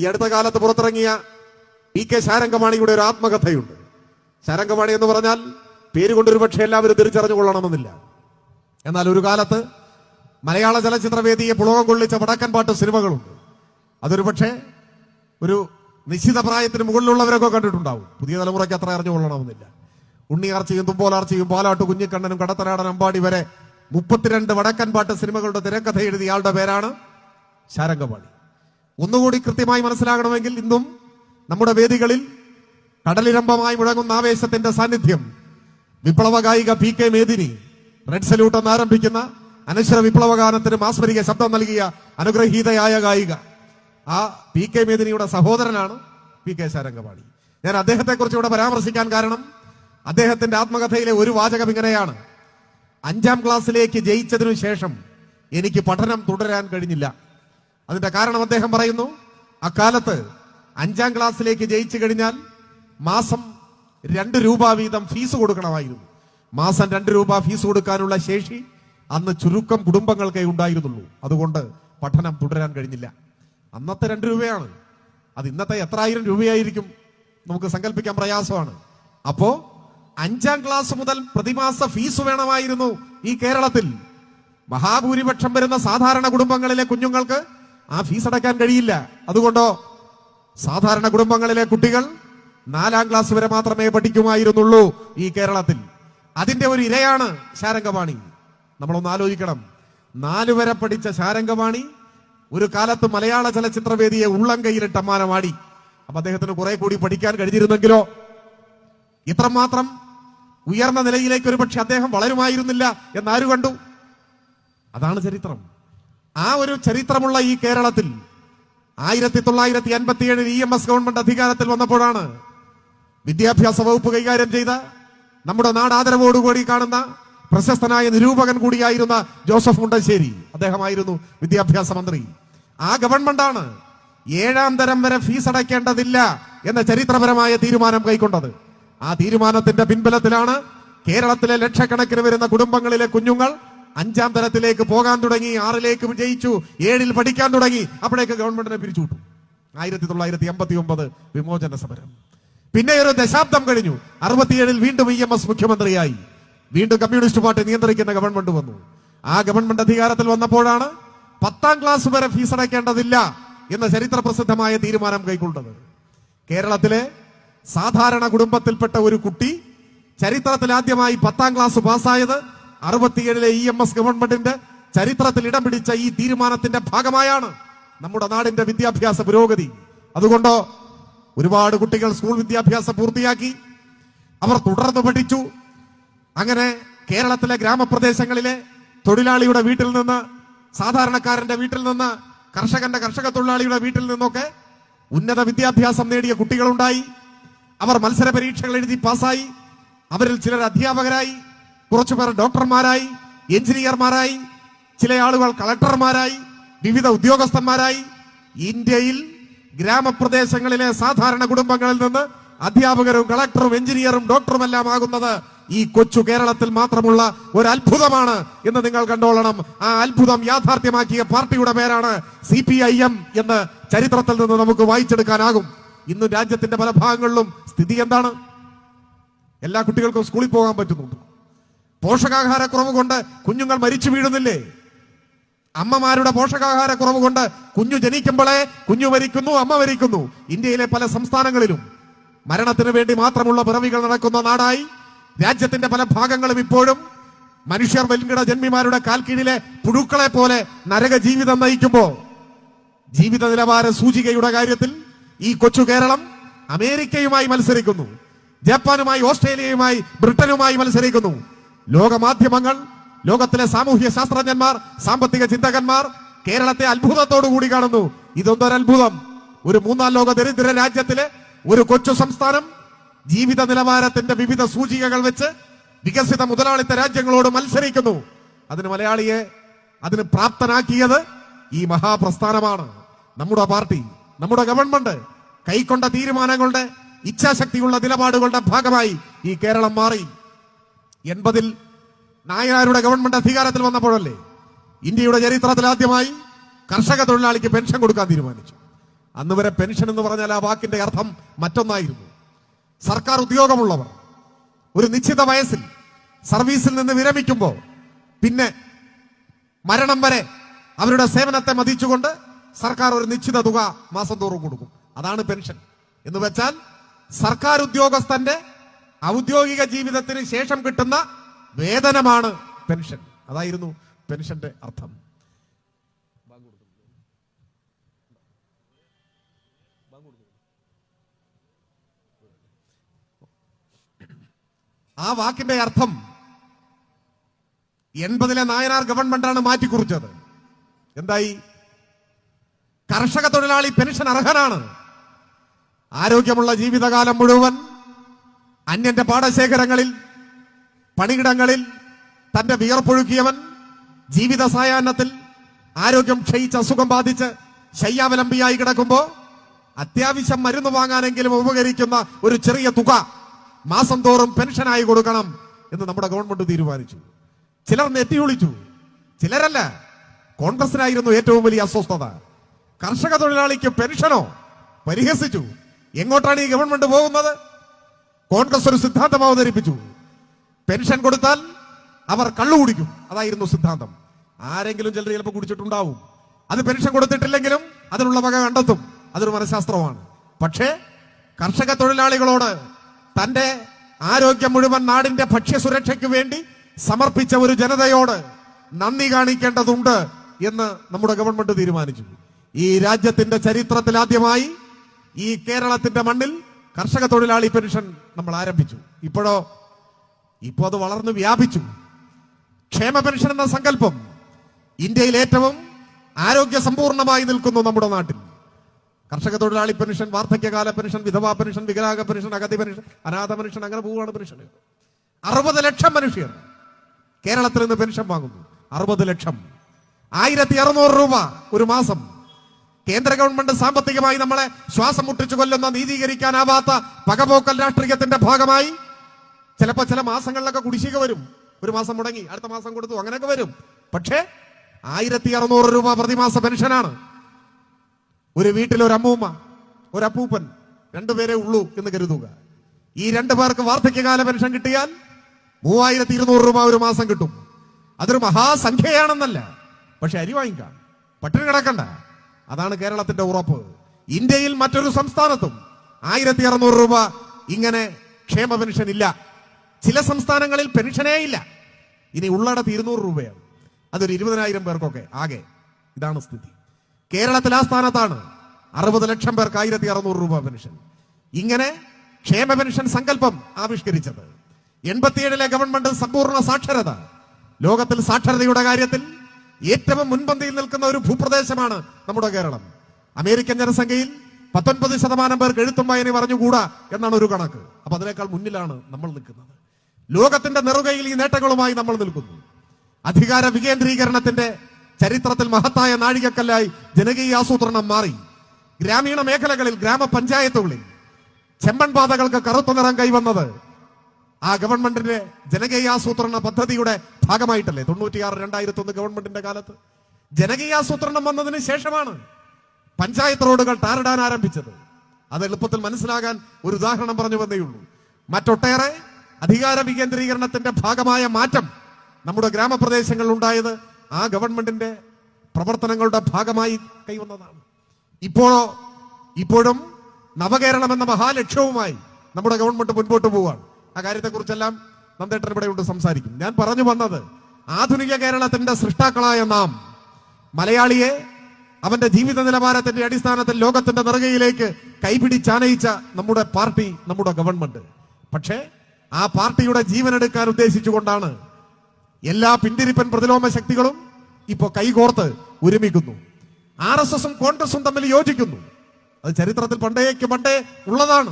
ഈ അടുത്ത കാലത്ത് പുറത്തിറങ്ങിയ PK ശാരംഗമാണിയുടെ ഒരു ആത്മകഥയുണ്ട്. ശാരംഗമാണി എന്ന് പറഞ്ഞാൽ പേര് കൊണ്ടൊരു പക്ഷേ എല്ലാവരും തിരിച്ചറിഞ്ഞു കൊള്ളണമെന്നില്ല. എന്നാൽ ഒരു കാലത്ത് മലയാള ചലച്ചിത്രവേദിയെ പുളകം കൊള്ളിച്ച വടക്കൻ പാട്ട് സിനിമകളുണ്ട്. അതൊരു പക്ഷേ ഒരു നിശ്ചിത പ്രായത്തിന് മുകളിലുള്ളവരൊക്കെ കണ്ടിട്ടുണ്ടാവും. പുതിയ തലമുറയ്ക്ക് അത്ര അറിഞ്ഞു കൊള്ളണമെന്നില്ല. ഉണ്ണിയാർച്ചയും തുമ്പോലാർച്ചയും പാലാട്ട് കുഞ്ഞിക്കണ്ണനും കടത്തനാടൻ അമ്പാടി വരെ 32 വടക്കൻ പാട്ട് സിനിമകളുടെ തിരക്കഥ എഴുതിയ ആളുടെ പേരാണ് ശാരംഗമാണി. ഒന്നുകൂടി കൃത്യമായി മനസ്സിലാകണമെങ്കിൽ ഇന്നും നമ്മുടെ വേദികളിൽ കടലിരമ്പമായി മുഴങ്ങുന്ന ആവേശത്തിന്റെ സാന്നിധ്യം വിപ്ലവ ഗായിക PK മേദിനി റെഡ് സല്യൂട്ട് എന്ന് ആരംഭിക്കുന്ന അനശ്വര വിപ്ലവഗാനത്തിന് മാസ്മരിക ശബ്ദം നൽകിയ അനുഗ്രഹീതയായ ഗായിക, ആ PK മേദിനിയുടെ സഹോദരനാണ് PK ശാരംഗമാണി. ഞാൻ അദ്ദേഹത്തെ കുറിച്ച് ഇവിടെ പരാമർശിക്കാൻ കാരണം അദ്ദേഹത്തിന്റെ ആത്മകഥയിലെ ഒരു വാചകം ഇങ്ങനെയാണ്: 5ാം ക്ലാസ്സിലേക്ക് ജയിച്ചതിനു ശേഷം എനിക്ക് പഠനം തുടരാൻ കഴിഞ്ഞില്ല. അതിന്റെ കാരണം അദ്ദേഹം പറയുന്നു, അക്കാലത്ത് 5ാം ക്ലാസ്സിലേക്ക് ജയിച്ചു കഴിഞ്ഞാൽ മാസം 2 രൂപ വീതം ഫീസ് കൊടുക്കണമായിരുന്നു. മാസം 2 രൂപ ഫീസ് കൊടുക്കാനുള്ള ശേഷി അന്ന് ചുരുക്കം കുടുംബങ്ങൾക്കേ ഉണ്ടായിരുന്നുള്ളൂ. അതുകൊണ്ട് പഠനം തുടരാൻ കഴിഞ്ഞില്ല. അന്നത്തെ 2 രൂപയാണ്. അത് ഇന്നത്തെ എത്ര ആയിരം രൂപയായിരിക്കും നമുക്ക് സങ്കല്പിക്കാൻ പ്രയാസമാണ്. അപ്പോ 5ാം ക്ലാസ് മുതൽ പ്രതിമാസ ഫീസ് വേണമായിരുന്നു ഈ കേരളത്തിൽ. മഹാഭൂരിപക്ഷം വരുന്ന സാധാരണ കുടുംബങ്ങളിലെ കുഞ്ഞുങ്ങൾക്ക് ആ ഫീസ് അടയ്ക്കാൻ കഴിയില്ല. അതുകൊണ്ടോ സാധാരണ കുടുംബങ്ങളിലെ കുട്ടികൾ 4ാം ക്ലാസ് വരെ മാത്രമേ പഠിക്കുമായിരുന്നുള്ളൂ ഈ കേരളത്തിൽ. അതിന്റെ ഒരു ഇരയാണ് ശാരംഗമാണി. നമ്മളൊന്ന് ആലോചിക്കണം. 4 വരെ പഠിച്ച ശാരംഗമാണി ഒരു കാലത്ത് മലയാള ചലച്ചിത്രവേദിയെ ഉള്ളം കൈയിലിട്ട് അമ്മാനമാടി. അപ്പൊ അദ്ദേഹത്തിന് കുറെ കൂടി പഠിക്കാൻ കഴിഞ്ഞിരുന്നെങ്കിലോ ഇത്രമാത്രം ഉയർന്ന നിലയിലേക്ക് ഒരു പക്ഷെ അദ്ദേഹം വളരുമായിരുന്നില്ല എന്നാരു കണ്ടു? അതാണ് ചരിത്രം. ആ ഒരു ചരിത്രമുള്ള ഈ കേരളത്തിൽ 1957 EMS ഗവൺമെന്റ് അധികാരത്തിൽ വന്നപ്പോഴാണ് വിദ്യാഭ്യാസ വകുപ്പ് കൈകാര്യം ചെയ്ത, നമ്മുടെ നാട് ആദരവോടുകൂടി കാണുന്ന പ്രശസ്തനായ നിരൂപകൻ കൂടിയായിരുന്ന ജോസഫ് മുണ്ടശ്ശേരി, അദ്ദേഹമായിരുന്നു വിദ്യാഭ്യാസ മന്ത്രി. ആ ഗവൺമെന്റാണ് 7ാം തരം വരെ ഫീസ് അടയ്ക്കേണ്ടതില്ല എന്ന ചരിത്രപരമായ തീരുമാനം കൈക്കൊണ്ടത്. ആ തീരുമാനത്തിന്റെ പിൻബലത്തിലാണ് കേരളത്തിലെ ലക്ഷക്കണക്കിന് വരുന്ന കുടുംബങ്ങളിലെ കുഞ്ഞുങ്ങൾ 5ാം തരത്തിലേക്ക് പോകാൻ തുടങ്ങി, 6ലേക്ക് ജയിച്ചു, 7ൽ പഠിക്കാൻ തുടങ്ങി. അപ്പോഴേക്ക് ഗവൺമെന്റിനെ പിരിച്ചുവിട്ടു. 1989 വിമോചന സമരം. പിന്നെ ഒരു ദശാബ്ദം കഴിഞ്ഞു. 67 വീണ്ടും EMS മുഖ്യമന്ത്രിയായി. വീണ്ടും കമ്മ്യൂണിസ്റ്റ് പാർട്ടി നിയന്ത്രിക്കുന്ന ഗവൺമെന്റ് വന്നു. ആ ഗവൺമെന്റ് അധികാരത്തിൽ വന്നപ്പോഴാണ് 10ാം ക്ലാസ് വരെ ഫീസ് അടയ്ക്കേണ്ടതില്ല എന്ന ചരിത്ര പ്രസിദ്ധമായ തീരുമാനം കൈക്കൊണ്ടത്. കേരളത്തിലെ സാധാരണ കുടുംബത്തിൽപ്പെട്ട ഒരു കുട്ടി ചരിത്രത്തിൽ ആദ്യമായി 10ാം ക്ലാസ് പാസ്സായത് 67 EMS ഗവൺമെന്റിന്റെ ചരിത്രത്തിൽ ഇടം പിടിച്ച ഈ തീരുമാനത്തിന്റെ ഭാഗമായാണ് നമ്മുടെ നാടിന്റെ വിദ്യാഭ്യാസ പുരോഗതി. അതുകൊണ്ടോ ഒരുപാട് കുട്ടികൾ സ്കൂൾ വിദ്യാഭ്യാസം പൂർത്തിയാക്കി, അവർ തുടർന്ന് പഠിച്ചു. അങ്ങനെ കേരളത്തിലെ ഗ്രാമപ്രദേശങ്ങളിലെ തൊഴിലാളിയുടെ വീട്ടിൽ നിന്ന്, സാധാരണക്കാരന്റെ വീട്ടിൽ നിന്ന്, കർഷക തൊഴിലാളിയുടെ വീട്ടിൽ നിന്നൊക്കെ ഉന്നത വിദ്യാഭ്യാസം നേടിയ കുട്ടികളുണ്ടായി. അവർ മത്സര പരീക്ഷകൾ എഴുതി പാസ്സായി. അവരിൽ ചിലർ അധ്യാപകരായി, കുറച്ചുപേർ ഡോക്ടർമാരായി, എഞ്ചിനീയർമാരായി, ചില ആളുകൾ കളക്ടർമാരായി, വിവിധ ഉദ്യോഗസ്ഥന്മാരായി. ഇന്ത്യയിൽ ഗ്രാമപ്രദേശങ്ങളിലെ സാധാരണ കുടുംബങ്ങളിൽ നിന്ന് അധ്യാപകരും കളക്ടറും എഞ്ചിനീയറും ഡോക്ടറും എല്ലാം ആകുന്നത് ഈ കൊച്ചു കേരളത്തിൽ മാത്രമുള്ള ഒരു അത്ഭുതമാണ് എന്ന് നിങ്ങൾ കണ്ടോളണം. ആ അത്ഭുതം യാഥാർത്ഥ്യമാക്കിയ പാർട്ടിയുടെ പേരാണ് CPIM എന്ന് ചരിത്രത്തിൽ നിന്ന് നമുക്ക് വായിച്ചെടുക്കാനാകും. ഇന്നും രാജ്യത്തിന്റെ പല ഭാഗങ്ങളിലും സ്ഥിതി എന്താണ്? എല്ലാ കുട്ടികൾക്കും സ്കൂളിൽ പോകാൻ പറ്റുന്നുണ്ട്. പോഷകാഹാരക്കുറവ് കൊണ്ട് കുഞ്ഞുങ്ങൾ മരിച്ചു വീഴുന്നില്ലേ? അമ്മമാരുടെ പോഷകാഹാരക്കുറവ് കൊണ്ട് കുഞ്ഞു ജനിക്കുമ്പോഴേ കുഞ്ഞു മരിക്കുന്നു, അമ്മ മരിക്കുന്നു. ഇന്ത്യയിലെ പല സംസ്ഥാനങ്ങളിലും മരണത്തിന് വേണ്ടി മാത്രമുള്ള പിറവികൾ നടക്കുന്ന നാടായി രാജ്യത്തിന്റെ പല ഭാഗങ്ങളും ഇപ്പോഴും മനുഷ്യർ വൻകിട ജന്മിമാരുടെ കാൽക്കീഴിലെ പുഴുക്കളെ പോലെ നരക ജീവിതം നയിക്കുമ്പോ ജീവിത നിലവാര സൂചികയുടെ കാര്യത്തിൽ ഈ കൊച്ചു കേരളം അമേരിക്കയുമായി മത്സരിക്കുന്നു, ജപ്പാനുമായി, ഓസ്ട്രേലിയയുമായി, ബ്രിട്ടനുമായി മത്സരിക്കുന്നു. ലോകമാധ്യമങ്ങൾ, ലോകത്തിലെ സാമൂഹ്യ ശാസ്ത്രജ്ഞന്മാർ, സാമ്പത്തിക ചിന്തകന്മാർ കേരളത്തെ അത്ഭുതത്തോടുകൂടി കാണുന്നു. ഇതൊന്നൊരത്ഭുതം. ഒരു 3ാം ലോക ദരിദ്ര രാജ്യത്തിലെ ഒരു കൊച്ചു സംസ്ഥാനം ജീവിത നിലവാരത്തിന്റെ വിവിധ സൂചികകൾ വെച്ച് വികസിത മുതലാളിത്ത രാജ്യങ്ങളോട് മത്സരിക്കുന്നു. അതിന് മലയാളിയെ അതിന് പ്രാപ്തനാക്കിയത് ഈ മഹാപ്രസ്ഥാനമാണ്. നമ്മുടെ പാർട്ടി, നമ്മുടെ ഗവൺമെന്റ് കൈക്കൊണ്ട തീരുമാനങ്ങളുടെ, ഇച്ഛാശക്തിയുള്ള നിലപാടുകളുടെ ഭാഗമായി ഈ കേരളം മാറി. 80-ൽ നായനാരുടെ ഗവൺമെന്റ് അധികാരത്തിൽ വന്നപ്പോഴല്ലേ ഇന്ത്യയുടെ ചരിത്രത്തിൽ ആദ്യമായി കർഷക തൊഴിലാളിക്ക് പെൻഷൻ കൊടുക്കാൻ തീരുമാനിച്ചു. അന്ന് വരെ പെൻഷൻ എന്ന് പറഞ്ഞാൽ ആ വാക്കിന്റെ അർത്ഥം മറ്റൊന്നായിരുന്നു. സർക്കാർ ഉദ്യോഗമുള്ളവർ ഒരു നിശ്ചിത വയസ്സിൽ സർവീസിൽ നിന്ന് വിരമിക്കുമ്പോൾ പിന്നെ മരണം വരെ അവരുടെ സേവനത്തെ മതിച്ചുകൊണ്ട് സർക്കാർ ഒരു നിശ്ചിത തുക മാസം തോറും കൊടുക്കും. അതാണ് പെൻഷൻ എന്ന് വെച്ചാൽ സർക്കാർ ഉദ്യോഗസ്ഥന്റെ ഔദ്യോഗിക ജീവിതത്തിന് ശേഷം കിട്ടുന്ന വേതനമാണ് പെൻഷൻ. അതായിരുന്നു പെൻഷന്റെ അർത്ഥം. ആ വാക്കിന്റെ അർത്ഥം 80-ലെ നായനാർ ഗവൺമെന്റാണ് മാറ്റിക്കുറിച്ചത്. എന്തായി? കർഷക തൊഴിലാളി പെൻഷൻ അർഹനാണ്. ആരോഗ്യമുള്ള ജീവിതകാലം മുഴുവൻ അന്യന്റെ പാടശേഖരങ്ങളിൽ പണിയിടങ്ങളിൽ തന്റെ വിയർപ്പൊഴുക്കിയവൻ ജീവിത സായാഹ്നത്തിൽ ആരോഗ്യം ക്ഷയിച്ച് അസുഖം ബാധിച്ച് ശയ്യാവലംബിയായി കിടക്കുമ്പോ അത്യാവശ്യം മരുന്ന് വാങ്ങാനെങ്കിലും ഉപകരിക്കുന്ന ഒരു ചെറിയ തുക മാസം തോറും പെൻഷനായി കൊടുക്കണം എന്ന് നമ്മുടെ ഗവൺമെന്റ് തീരുമാനിച്ചു. ചിലർ നെറ്റിയൊളിച്ചു, ചിലരല്ല. കോൺഗ്രസിനായിരുന്നു ഏറ്റവും വലിയ അസ്വസ്ഥത. കർഷക തൊഴിലാളിക്ക് പെൻഷനോ? പരിഹസിച്ചു. എങ്ങോട്ടാണ് ഈ ഗവൺമെന്റ് പോകുന്നത്? കോൺഗ്രസ് ഒരു സിദ്ധാന്തം അവതരിപ്പിച്ചു. പെൻഷൻ കൊടുത്താൽ അവർ കള്ളു കുടിക്കും. അതായിരുന്നു സിദ്ധാന്തം. ആരെങ്കിലും ചിലർ ചിലപ്പോൾ കുടിച്ചിട്ടുണ്ടാവും. അത് പെൻഷൻ കൊടുത്തിട്ടില്ലെങ്കിലും അതിനുള്ള വക കണ്ടെത്തും. അതൊരു മനഃശാസ്ത്രമാണ്. പക്ഷേ കർഷക തൊഴിലാളികളോട് തന്റെ ആരോഗ്യം മുഴുവൻ നാടിന്റെ ഭക്ഷ്യസുരക്ഷയ്ക്ക് വേണ്ടി സമർപ്പിച്ച ഒരു ജനതയോട് നന്ദി കാണിക്കേണ്ടതുണ്ട് എന്ന് നമ്മുടെ ഗവൺമെന്റ് തീരുമാനിച്ചു. ഈ രാജ്യത്തിന്റെ ചരിത്രത്തിൽ ആദ്യമായി ഈ കേരളത്തിന്റെ മണ്ണിൽ കർഷക തൊഴിലാളി പെൻഷൻ നമ്മൾ ആരംഭിച്ചു. ഇപ്പോ അത് വളർന്നു വ്യാപിച്ചു. ക്ഷേമ പെൻഷൻ എന്ന സങ്കല്പം ഇന്ത്യയിൽ ഏറ്റവും ആരോഗ്യ സമ്പൂർണമായി നിൽക്കുന്നു നമ്മുടെ നാട്ടിൽ. കർഷക തൊഴിലാളി പെൻഷൻ, വാർദ്ധക്യകാല പെൻഷൻ, വിധവാ പെൻഷൻ, വികലാംഗ പെൻഷൻ, അഗതി പെൻഷൻ, അനാഥ പെൻഷൻ, അങ്ങനെ പോവുകയാണ് പെൻഷൻ. 60 ലക്ഷം മനുഷ്യർ കേരളത്തിൽ നിന്ന് പെൻഷൻ വാങ്ങുന്നു. 60 ലക്ഷം. 1600 രൂപ ഒരു മാസം. കേന്ദ്ര ഗവൺമെന്റ് സാമ്പത്തികമായി നമ്മളെ ശ്വാസം മുട്ടിച്ചു കൊല്ലുന്ന നീതീകരിക്കാനാവാത്ത പകപോക്കൽ രാഷ്ട്രീയത്തിന്റെ ഭാഗമായി ചിലപ്പോൾ ചില മാസങ്ങളിലൊക്കെ കുടിശ്ശിക വരും. ഒരു മാസം മുടങ്ങി അടുത്ത മാസം കൊടുത്തു, അങ്ങനെയൊക്കെ വരും. പക്ഷേ 1600 രൂപ പ്രതിമാസ പെൻഷനാണ്. ഒരു വീട്ടിൽ ഒരു അമ്മൂമ്മ, ഒരു അപ്പൂപ്പൻ, 2 പേരേ ഉള്ളൂ എന്ന് കരുതുക. ഈ 2 പേർക്ക് വാർദ്ധക്യകാല പെൻഷൻ കിട്ടിയാൽ 3200 രൂപ ഒരു മാസം കിട്ടും. അതൊരു മഹാസംഖ്യയാണെന്നല്ല, പക്ഷെ അരി വാങ്ങിക്കാം, പട്ടിണി കിടക്കണ്ട. അതാണ് കേരളത്തിന്റെ ഉറപ്പ്. ഇന്ത്യയിൽ മറ്റൊരു സംസ്ഥാനത്തും 1600 രൂപ ഇങ്ങനെ ക്ഷേമ പെൻഷൻ ഇല്ല. ചില സംസ്ഥാനങ്ങളിൽ പെൻഷനേ ഇല്ല. ഇനി ഉള്ളടത്ത് 200 രൂപയാണ്. അതൊരു 20,000 പേർക്കൊക്കെ ആകെ. ഇതാണ് സ്ഥിതി. കേരളത്തിൽ ആ സ്ഥാനത്താണ് 60 ലക്ഷം പേർക്ക് 1600 രൂപ പെൻഷൻ. ഇങ്ങനെ ക്ഷേമ പെൻഷൻ സങ്കല്പം ആവിഷ്കരിച്ചത് 87-ലെ ഗവൺമെന്റ് സമ്പൂർണ്ണ സാക്ഷരത. ലോകത്തിൽ സാക്ഷരതയുടെ കാര്യത്തിൽ ഏറ്റവും മുൻപന്തിയിൽ നിൽക്കുന്ന ഒരു ഭൂപ്രദേശമാണ് നമ്മുടെ കേരളം. അമേരിക്കൻ ജനസംഖ്യയിൽ 19% പേർക്ക് എഴുത്തും വായനയും അറിഞ്ഞുകൂടാ എന്നാണ് ഒരു കണക്ക്. അപ്പൊ അതിനേക്കാൾ മുന്നിലാണ് നമ്മൾ നിൽക്കുന്നത്. ലോകത്തിന്റെ നെറുകയിൽ ഈ നേട്ടങ്ങളുമായി നമ്മൾ നിൽക്കുന്നു. അധികാര വികേന്ദ്രീകരണത്തിന്റെ ചരിത്രത്തിൽ മഹത്തായ നാഴികക്കല്ലായി ജനകീയ ആസൂത്രണം മാറി. ഗ്രാമീണ മേഖലകളിൽ, ഗ്രാമപഞ്ചായത്തുകളിൽ ചെമ്മൺ പാതകൾക്ക് കറുത്ത നിറം കൈവന്നത് ആ ഗവൺമെന്റിന്റെ ജനകീയാസൂത്രണ പദ്ധതിയുടെ ഭാഗമായിട്ടല്ലേ? 96-2001 ഗവൺമെന്റിന്റെ കാലത്ത് ജനകീയാസൂത്രണം വന്നതിന് ശേഷമാണ് പഞ്ചായത്ത് റോഡുകൾ ടാറിടാൻ ആരംഭിച്ചത്. അത് എളുപ്പത്തിൽ മനസ്സിലാകാൻ ഒരു ഉദാഹരണം പറഞ്ഞു വന്നേയുള്ളൂ. മറ്റൊട്ടേറെ അധികാര വികേന്ദ്രീകരണത്തിന്റെ ഭാഗമായ മാറ്റം നമ്മുടെ ഗ്രാമപ്രദേശങ്ങളിൽ ഉണ്ടായത് ആ ഗവൺമെന്റിന്റെ പ്രവർത്തനങ്ങളുടെ ഭാഗമായി കൈവന്നതാണ്. ഇപ്പോഴും നവകേരളം എന്ന മഹാലക്ഷ്യവുമായി നമ്മുടെ ഗവൺമെന്റ് മുൻപോട്ട് പോവുകയാണ്. ആ കാര്യത്തെക്കുറിച്ചെല്ലാം നന്ദേട്ടൻ ഇവിടെയുണ്ട്, സംസാരിക്കും. ഞാൻ പറഞ്ഞു വന്നത്, ആധുനിക കേരളത്തിന്റെ സൃഷ്ടാക്കളായ നാം മലയാളിയെ അവന്റെ ജീവിത നിലവാരത്തിന്റെ അടിസ്ഥാനത്തിൽ ലോകത്തിന്റെ നെറുകയിലേക്ക് കൈപിടിച്ചാനയിച്ച നമ്മുടെ പാർട്ടി, നമ്മുടെ ഗവൺമെന്റ്. പക്ഷേ ആ പാർട്ടിയുടെ ജീവനെടുക്കാൻ ഉദ്ദേശിച്ചുകൊണ്ടാണ് എല്ലാ പിന്തിരിപ്പൻ പ്രതിലോമ ശക്തികളും ഇപ്പോ കൈകോർത്ത് ഒരുമിക്കുന്നു. RSSും കോൺഗ്രസും തമ്മിൽ യോജിക്കുന്നു. അത് ചരിത്രത്തിൽ പണ്ടേ ഉള്ളതാണ്.